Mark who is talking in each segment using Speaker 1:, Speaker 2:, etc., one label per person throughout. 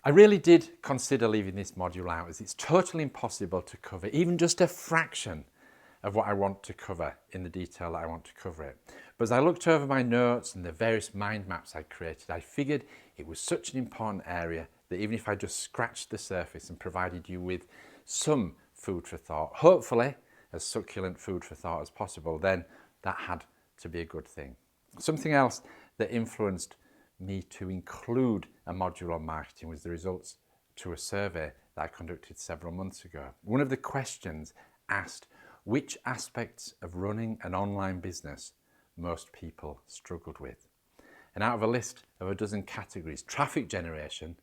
Speaker 1: I really did consider leaving this module out, as it's totally impossible to cover even just a fraction of what I want to cover in the detail that I want to cover it. But as I looked over my notes and the various mind maps I created, I figured it was such an important area that even if I just scratched the surface and provided you with some food for thought, hopefully as succulent food for thought as possible, then that had to be a good thing. Something else that influenced me to include a module on marketing was the results to a survey that I conducted several months ago. One of the questions asked which aspects of running an online business most people struggled with. And out of a list of a dozen categories, traffic generation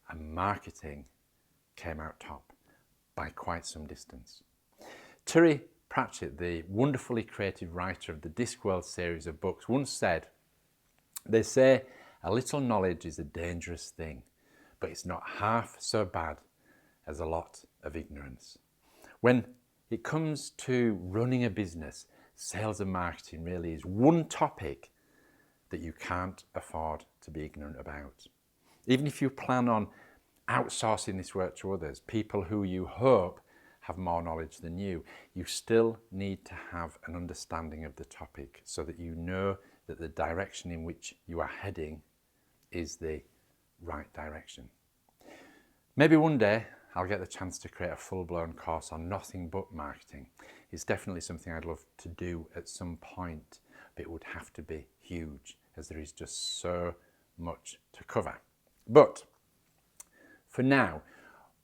Speaker 1: and marketing came out top by quite some distance. Terry Pratchett, the wonderfully creative writer of the Discworld series of books, once said, "They say a little knowledge is a dangerous thing, but it's not half so bad as a lot of ignorance." When it comes to running a business, sales and marketing really is one topic that you can't afford to be ignorant about. Even if you plan on outsourcing this work to others, people who you hope have more knowledge than you still need to have an understanding of the topic so that you know that the direction in which you are heading is the right direction. Maybe one day I'll get the chance to create a full-blown course on nothing but marketing. It's definitely something I'd love to do at some point, but it would have to be huge as there is just so much to cover. But for now,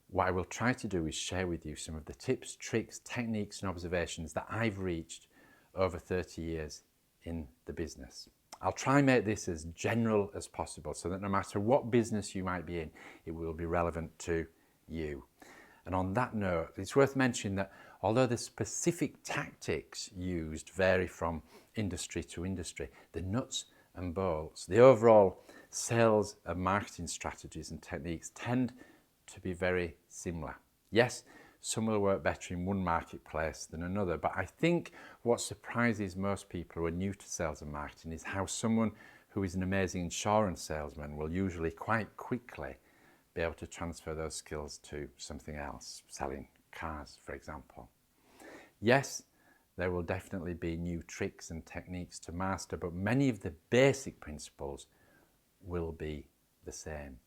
Speaker 1: what I will try to do is share with you some of the tips, tricks, techniques and observations that I've reached over 30 years in the business. I'll try and make this as general as possible so that no matter what business you might be in, it will be relevant to you. And on that note, it's worth mentioning that although the specific tactics used vary from industry to industry, the nuts and bolts, the overall sales and marketing strategies and techniques tend to be very similar. Yes, some will work better in one marketplace than another, but I think what surprises most people who are new to sales and marketing is how someone who is an amazing insurance salesman will usually quite quickly be able to transfer those skills to something else, selling cars, for example. Yes, there will definitely be new tricks and techniques to master, but many of the basic principles will be the same.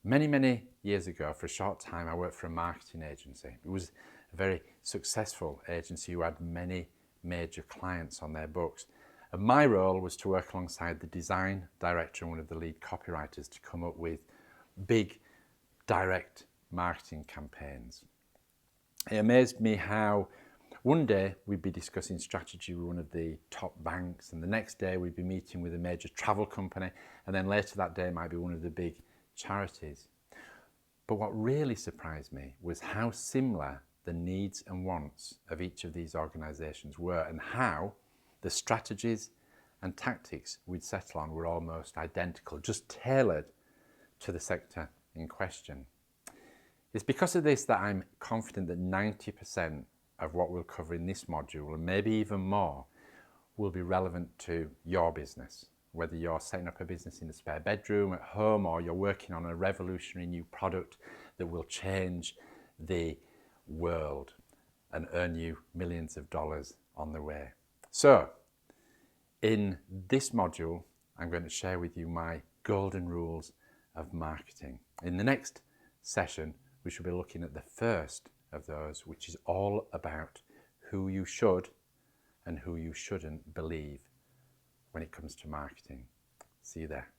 Speaker 1: Many years ago, for a short time, I worked for a marketing agency. It was a very successful agency who had many major clients on their books. And my role was to work alongside the design director and one of the lead copywriters to come up with big direct marketing campaigns. It amazed me how one day we'd be discussing strategy with one of the top banks, and the next day we'd be meeting with a major travel company, and then later that day it might be one of the big charities. But what really surprised me was how similar the needs and wants of each of these organisations were, and how the strategies and tactics we'd settle on were almost identical, just tailored to the sector in question. It's because of this that I'm confident that 90% of what we'll cover in this module, and maybe even more, will be relevant to your business. Whether you're setting up a business in a spare bedroom at home, or you're working on a revolutionary new product that will change the world and earn you millions of dollars on the way. So, in this module, I'm going to share with you my golden rules of marketing. In the next session, we shall be looking at the first of those, which is all about who you should and who you shouldn't believe when it comes to marketing. See you there.